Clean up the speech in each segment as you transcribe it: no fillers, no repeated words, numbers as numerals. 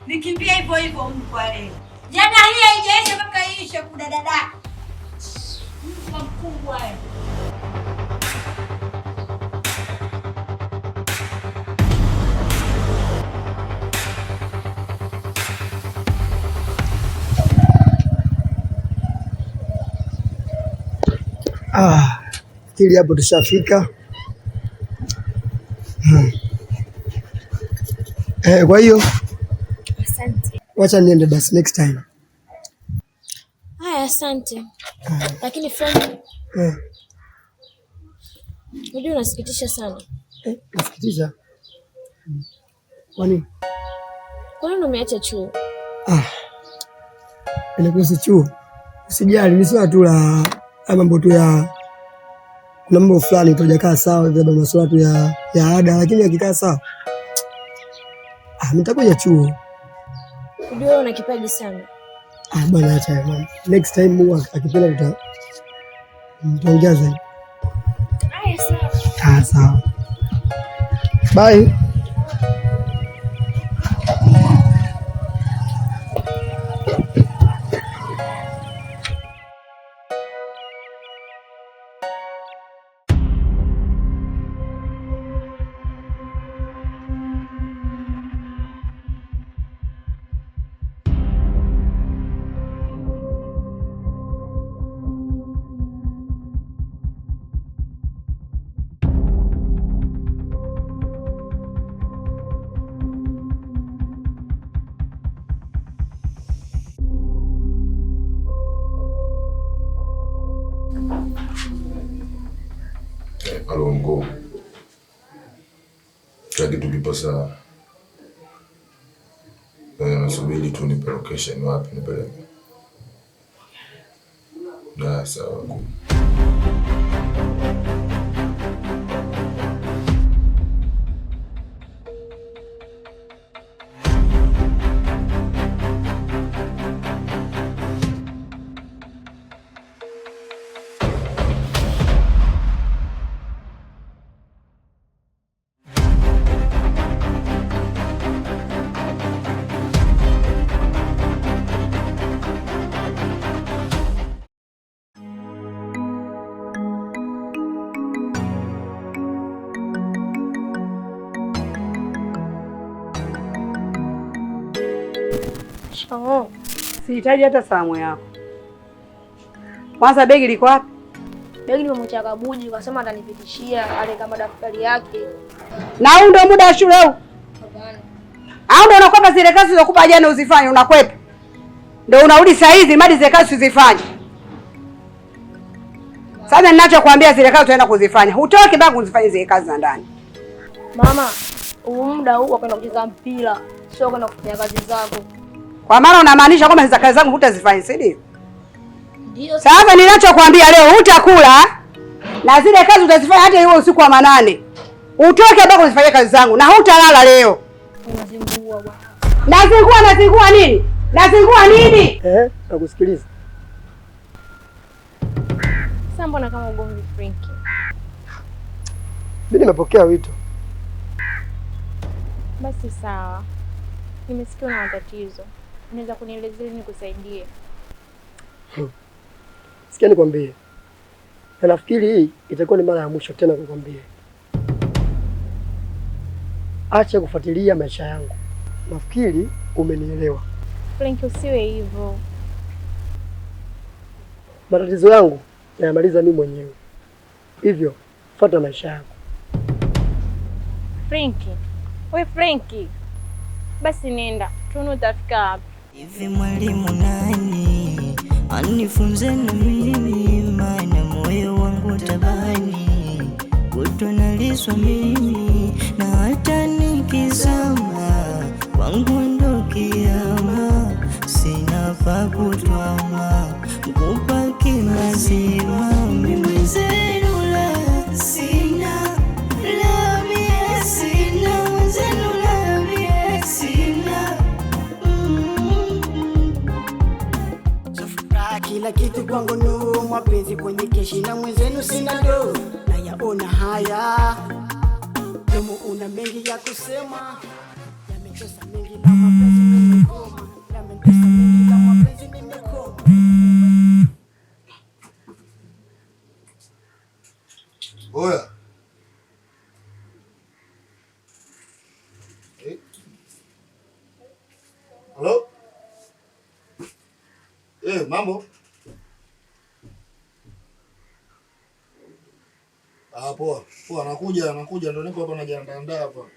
Nikimbia hivyo hivyo mbwa leo. Jana hii haijaisha mpaka iishe kudadada. Mbwa mkubwa wewe. Kili hapo tushafika. Kwa hiyo asante. Wacha niende basi next time. Haya, asante. Lakini friend, unajua unasikitisha sana. Nasikitisha? Kwa nini? Kwa nini umeacha chuo? Inakosa chuo. Usijali, ni swala tu la mambo tu ya kuna mambo fulani tujakaa sawa vile masuala tu ya ada, lakini yakikaa sawa nitakuja chuo. Unajua una kipaji sana. Bwana acha mama. Next time Mungu akipenda tutaongea zaidi. Sawa. Sawa. Bye. Halo mkuu. Kila kitu kipo sawa. Nasubiri tu nipe location wapi nipeleke. Sawa mkuu. Sihitaji hata salamu yako. Kwanza begi liko wapi? Begi nimemwacha Kabuji, kasema atanipitishia ale kama daftari yake. Na huu ndio muda wa shule huu? Hapana. Au ndio unakwepa zile kazi zilizokupa jana uzifanye unakwepa? Ndio unarudi saa hizi mali zile kazi uzifanye. Sasa ninachokuambia zile kazi utaenda kuzifanya. Hutoki mpaka uzifanye zile kazi za ndani. Mama, muda huu wa kwenda kucheza mpira, sio kwenda kufanya kazi zako. Kwa maana unamaanisha kwamba hizo kazi zangu hutazifanya, si ndio? Ndio. Sasa ninachokuambia leo hutakula na zile kazi utazifanya hata hiyo usiku wa manane. Utoke mpaka uzifanye kazi zangu na hutalala leo. Unazingua bwana. Nazingua nini? Nazingua nini? Nakusikiliza. Sasa mbona kama ugomvi Frankie? Mimi nimepokea wito. Basi sawa. Nimesikia una matatizo. Unaweza kunielezea nikusaidie? Sikia nikwambie. Na nafikiri hii itakuwa ni mara ya mwisho tena kukwambia. Acha kufuatilia maisha yangu. Nafikiri umenielewa. Frankie, usiwe hivyo. Matatizo yangu nayamaliza mimi mwenyewe. Hivyo, fuata maisha yako. Frankie. Wewe Frankie. Basi nenda. Tuone utafika wapi. Hivi mwalimu nani anifunze na mimi, maana moyo wangu tabani kutonaliswa mimi, na hata nikizama wangu ndo kiama, sina pa kutwama kupaki mazima mimi zelula sina la mie sina zelula mie sina kila kitu kwangu no mapenzi kwenye keshi na mwenzenu sina ndo na yaona haya domo una mengi ya kusema yamekosa mengi na mapenzi Oya. Halo? Mambo? Poa. Poa, nakuja ndio niko hapa najiandaa hapa.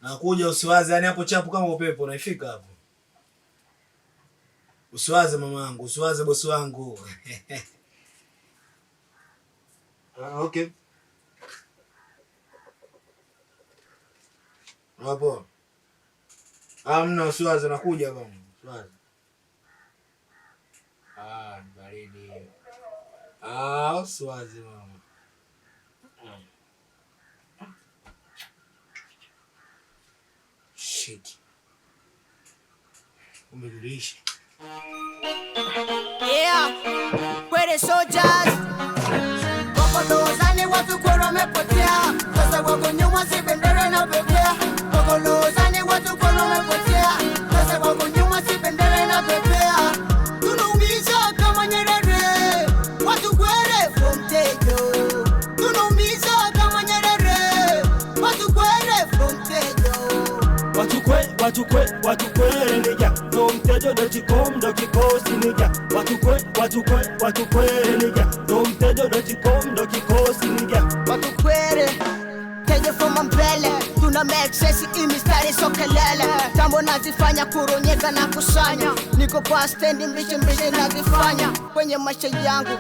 Nakuja, usiwaze, yani hapo chapu kama upepo unaifika hapo. Usiwaze mamangu, usiwaze bosi wangu. Okay. Hapo. Mna usiwaze, nakuja bwana. Usiwaze. Baridi. Usiwaze mama. Shit. Umerudisha. Yeah, kwere soldiers. Wakolozani watu kwere wamepotea. Sasa wako nyuma si bendera inapepea. Wakolozani watu kwere wamepotea. Sasa wako nyuma si bendera inapepea. Tunaumiza kama Nyerere. Watu kwere from Tejo. Tunaumiza kama Nyerere. Watu kwere from Tejo. Watu kwere nija. From Tejo.com ndo kikosi nija. Watu kwere nija. From Tejo.com ndo kikosi nija. Watu kwere Tejo from mbele. Tuna make sense imistari so kelele. Tambo nazifanya kuronyeka na kusanya. Niko kwa stendi mbishi nazifanya. Kwenye maisha yangu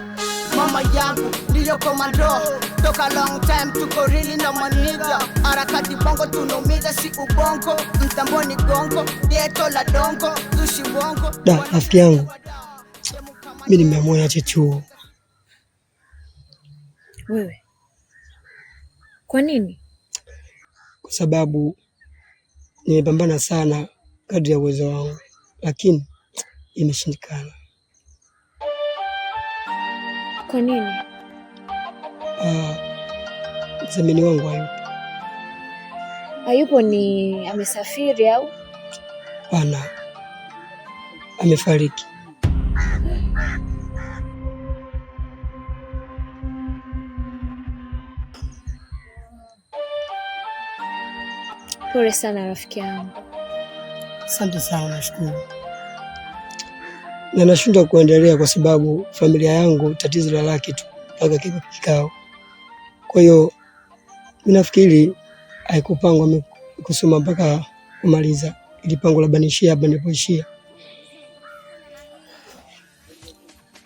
mama yangu ndiyo komando. Toka long time tuko really na manija. Harakati bongo tunumiza si ubongo. Mtamboni gongo, yeto la dongo. Tushi bongo. Rafiki yangu, mimi nimeamua niache chuo. Wewe? Kwa nini? Kwa sababu nimepambana sana kadri ya uwezo wangu, lakini imeshindikana. Kwa nini? Mzamini wangu hayupo. Hayupo ni amesafiri au? Hapana. Amefariki. Pole sana rafiki yangu. Asante sana, nashukuru. Na nashindwa kuendelea kwa sababu familia yangu tatizo la laki tu mpaka kiko kikao. Kwa hiyo mimi nafikiri haikupangwa kusoma mpaka kumaliza. Ili pango la banishia hapa nilipoishia.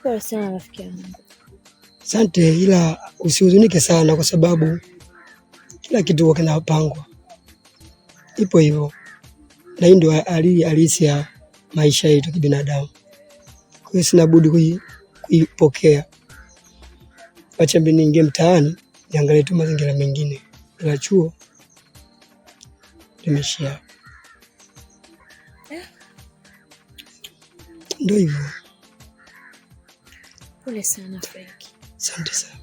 Pole sana rafiki yangu. Asante, ila usihuzunike sana kwa sababu kila kitu huwa kinapangwa. Ipo hivyo. Na hii ndio hali halisi ya maisha yetu kibinadamu. Kwa hiyo sina budi kuipokea. Acha mimi niingie mtaani niangalie tu mazingira mengine. Ila chuo nimeshia. Ndio hivyo. Pole sana Frank. Asante sana.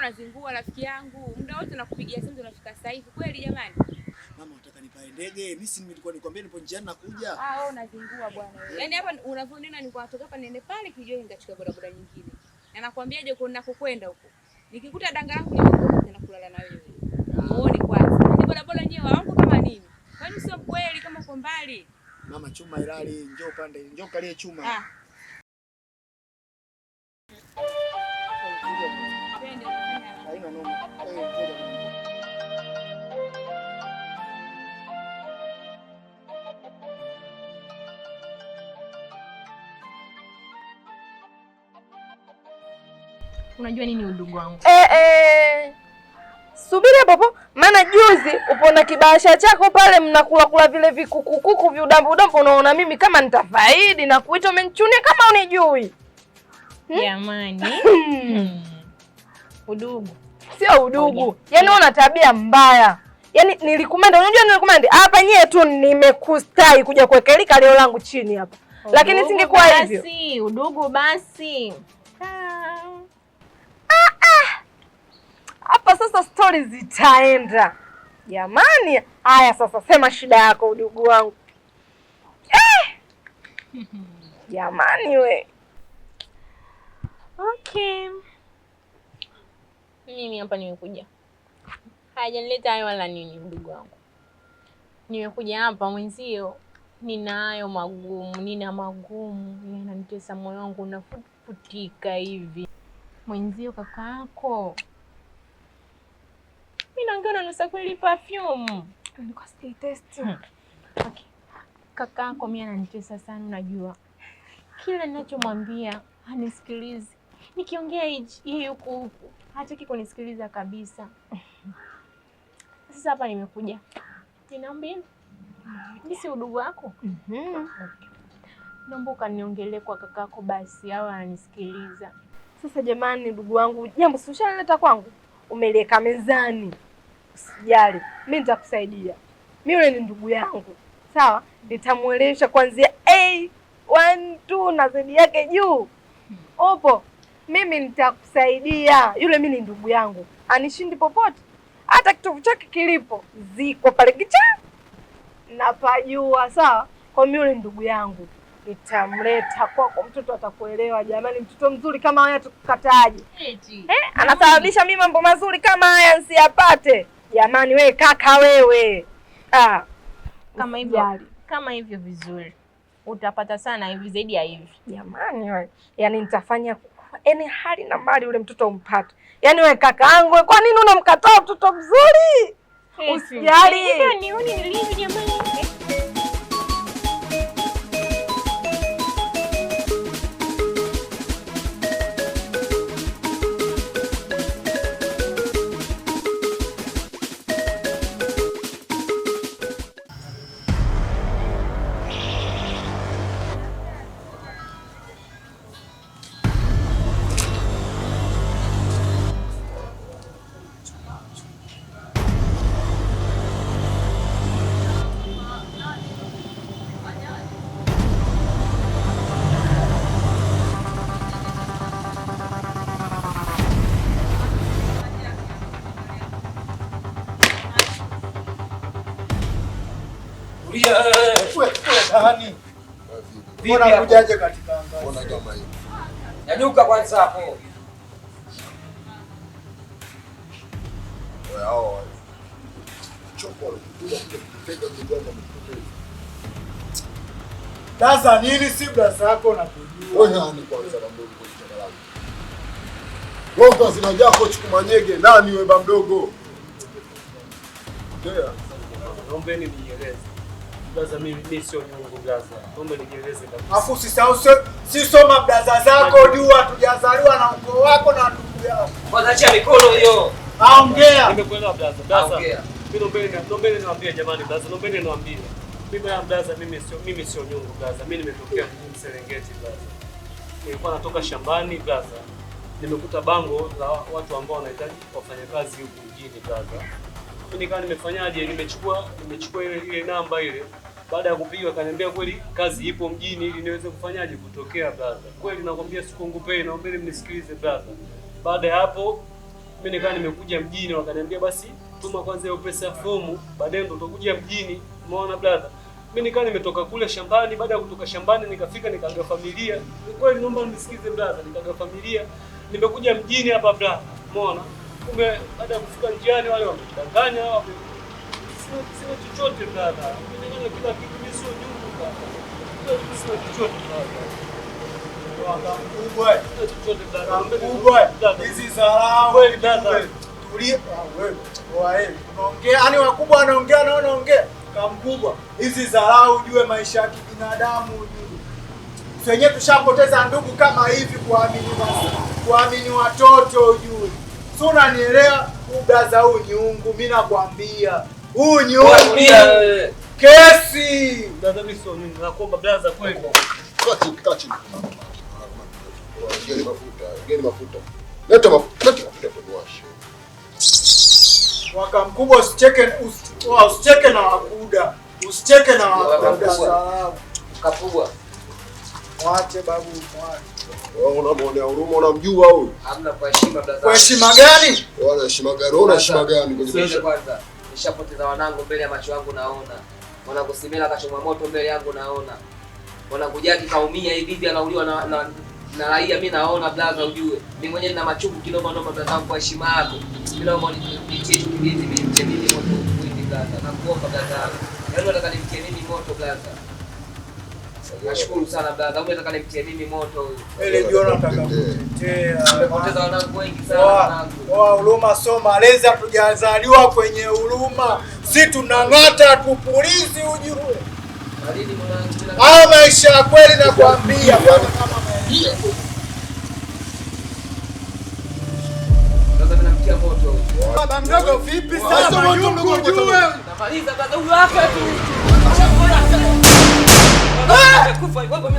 Unazingua rafiki yangu. Muda wote nakupigia simu tunafika sasa hivi. Kweli jamani? Mama unataka nipae ndege? Mimi si nilikuwa nikwambia nipo njiani nakuja. Wewe unazingua bwana wewe. Yaani hapa unavyonena nilikuwa natoka hapa niende pale Kijoni nikachukua bodaboda nyingine. Na nakwambiaje uko ninakokwenda huko. Nikikuta danga langu nimekuja tena kulala na wewe. Muone kwanza. Ni bodaboda nyewe wangu kama nini? Kwani sio kweli kama uko mbali? Mama chuma ilali, njoo pande, njoo kalie chuma. Haina noma. Unajua nini udugu wangu? Subiri hapo, maana juzi upo na kibahasha chako pale mnakula vile vikukukuku viudambu, unaona mimi kama nitafaidi na kuita umenichunia kama unijui. Jamani. Udugu. Sio udugu. Yaani una tabia mbaya. Yaani nilikumenda, unajua nilikumenda. Hapa nyie tu nimekustai kuja kuwekeleka leo langu chini hapa. Lakini singekuwa hivyo. Basi, udugu basi. Hapa sasa stories zitaenda. Jamani, haya sasa sema shida yako udugu wangu. Jamani we. Okay. Mimi hapa nimekuja. Hajanileta hayo wala nini ndugu wangu. Nimekuja hapa mwenzio nina magumu yananitesa moyo wangu unafutika hivi. Mwenzio kakaako. Mimi naongea na kweli perfume. Niko still test. Okay. Kakaako mimi ananitesa sana unajua. Kila ninachomwambia hanisikilizi. Nikiongea yeye huko hataki kunisikiliza kabisa. Sasa hapa nimekuja. Ninaambia mimi si udugu wako. Naomba ukaniongelee kwa kakako basi au ananisikiliza. Sasa jamani ndugu wangu, jambo si ushaleta kwangu. Umeliweka mezani. Usijali, mimi nitakusaidia. Mimi yule ni ndugu yangu. Sawa? Nitamuelewesha kuanzia A 1 2 na zaidi yake juu. Opo. Mimi nitakusaidia. Yule mimi ni ndugu yangu. Anishindi popote. Hata kitovu chake kilipo ziko pale kicha. Napajua, sawa? Kwa mimi yule ndugu yangu. Nitamleta kwako, mtoto atakuelewa jamani, mtoto mzuri kama haya tukukataje? Anasababisha mimi mambo mazuri kama haya nsiyapate. Jamani wewe kaka wewe. Kama hivyo vizuri. Utapata sana hivi zaidi ya hivi. Jamani wewe. Yaani nitafanya hali na mali ule mtoto umpate. Yaani wewe kakaangu, kwa nini unamkataa mtoto mzuri? Usijali. Nione nilivyo jamani. Mbona kujaje katika anga? Mbona kama hivi? Nyanyuka kwanza hapo. Wewe hao. Choko kuja kutega mjomba mtoto. Sasa nini si brasa yako na kujua? Wewe nani kwanza na mdogo kwa jina lako? Wewe zina jako chukumanyege nani wewe mdogo? Ndio. Naomba nieleze. Blaza mimi sio nyongo blaza. Naomba nieleze kabisa. Afu si soma blaza zako jua tujazaliwa na ukoo wako na ndugu yako. Kwanza acha mikono hiyo. Ongea. Nimekwenda blaza. Blaza. Mimi niwaambie jamani blaza. Naomba niwaambie. Mimi sio nyongo blaza. Mimi nimetokea Serengeti blaza. Nilikuwa natoka shambani blaza. Nimekuta bango la watu ambao wanahitaji wafanyakazi huku mjini blaza. Mimi nikawa nimefanyaje, nimechukua ile namba ile. Baada ya kupiga akaniambia kweli kazi ipo mjini ili niweze kufanyaje kutokea brother. Kweli nakwambia sikongopei, naomba mnisikilize brother. Baada ya hapo mimi nikawa nimekuja mjini wakaniambia basi tuma kwanza hiyo pesa ya fomu, baadaye ndo utakuja mjini. Umeona brother? Mimi nikawa nimetoka kule shambani, baada ya kutoka shambani nikafika nikaaga familia. Kweli naomba mnisikilize brother, nikaaga familia. Nimekuja mjini hapa brother. Umeona? Kumbe baada ya kufika njiani wale wamedanganya sio chochote brother. Mimi kila kitu mimi sio nyungu brother. Sio chochote brother. Hizi dharau kweli dada. Tulia wewe. Wewe unaongea, yani wakubwa wanaongea na unaongea. Kama mkubwa, hizi dharau ujue maisha ya kibinadamu ujue. Wenyewe tushapoteza ndugu kama hivi kuamini watoto ujue. Si unanielewa? Ugaza huu nyungu, mimi nakwambia. Huu nyungu. Kesi. Dada mimi sio nyungu, nakuomba blaza kweli. Kachi. Geni mafuta. Leta mafuta tuwashe. Waka mkubwa usicheke na wakuda. Usicheke na wakuda sawa. Kapubwa. Mwache babu, mwache. Wewe unamwonea huruma, unamjua huyu? Hamna kwa heshima blaza. Kwa heshima gani? Wana heshima gani? Una heshima gani kwenye maisha? Kwanza nishapoteza wanangu mbele ya macho yangu naona. Mwanangu Simela kachomwa moto mbele yangu naona. Mwanangu Jaki kaumia hivi hivi anauliwa na raia mimi naona blaza ujue. Mimi mwenyewe nina machungu kinoma noma blaza kwa heshima yako. Mimi naomba nitie kibizi mimi mtie mimi moto mwingi blaza. Nakuomba blaza. Yaani nataka nimtie mimi moto blaza. Nashukuru sana blaza. Wewe nataka nimtie mimi moto huyo. Ile ndio nataka kutetea. Nimepoteza wanangu wengi sana wanangu. Huruma so malezi hatujazaliwa kwenye huruma. Si tunang'ata tu polisi ujue. Alini mwanangu. Haya maisha ya kweli nakwambia bwana kama maisha. Sasa tunamtia moto. Baba mdogo vipi sana nyungu ujue. Namaliza blaza huyo hapa tu. Kufa wewe